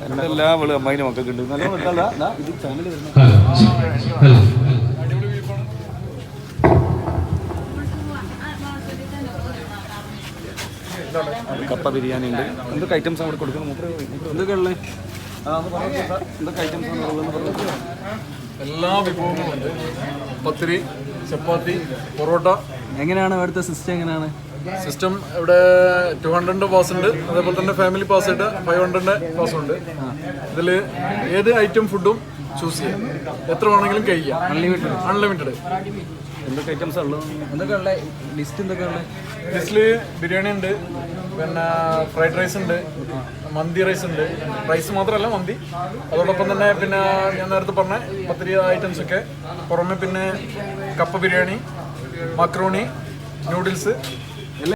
എല്ലാ അമ്മായിൻ്റെ മക്കൾക്ക് ഉണ്ട്. നല്ല ഇത് ചാനൽ വരുന്നത് കപ്പ ബിരിയാണി ഉണ്ട്. എന്തൊക്കെ ഐറ്റംസ് അവിടെ കൊടുക്കുന്നത്? എന്തൊക്കെ ഉള്ളത്? എന്തൊക്കെ ഐറ്റംസ് എല്ലാ വിഭവങ്ങളും ഉണ്ട്. പത്തിരി, ചപ്പാത്തി, പൊറോട്ട. എങ്ങനെയാണ് ഇവിടുത്തെ സിസ്റ്റം? എങ്ങനെയാണ് സിസ്റ്റം? ഇവിടെ 200 പാസ് ഉണ്ട്, അതേപോലെ തന്നെ ഫാമിലി പാസ് ഉണ്ട്, 500 പാസ് ഉണ്ട്. ഇതിൽ ഏത് ഐറ്റം ഫുഡും ചൂസ് ചെയ്യാം, എത്ര വേണമെങ്കിലും കഴിക്കാം. അൺലിമിറ്റഡ്. എന്തൊക്കെ ഐറ്റംസ് ഉള്ളത്? എന്തൊക്കെ ഉള്ളത് ലിസ്റ്റ്? എന്തൊക്കെ ഉള്ളത് ലിസ്റ്റിൽ? ബിരിയാണി ഉണ്ട്, പിന്നെ ഫ്രൈഡ് റൈസ് ഉണ്ട്, മന്തി റൈസ് ഉണ്ട്. റൈസ് മാത്രമല്ല മന്തി. അതോടൊപ്പം തന്നെ പിന്നെ ഞാൻ നേരത്തെ പറഞ്ഞ പത്തിരി ഐറ്റംസ് ഒക്കെ പുറമെ പിന്നെ കപ്പ ബിരിയാണി, മക്രോണി, നൂഡിൽസ്,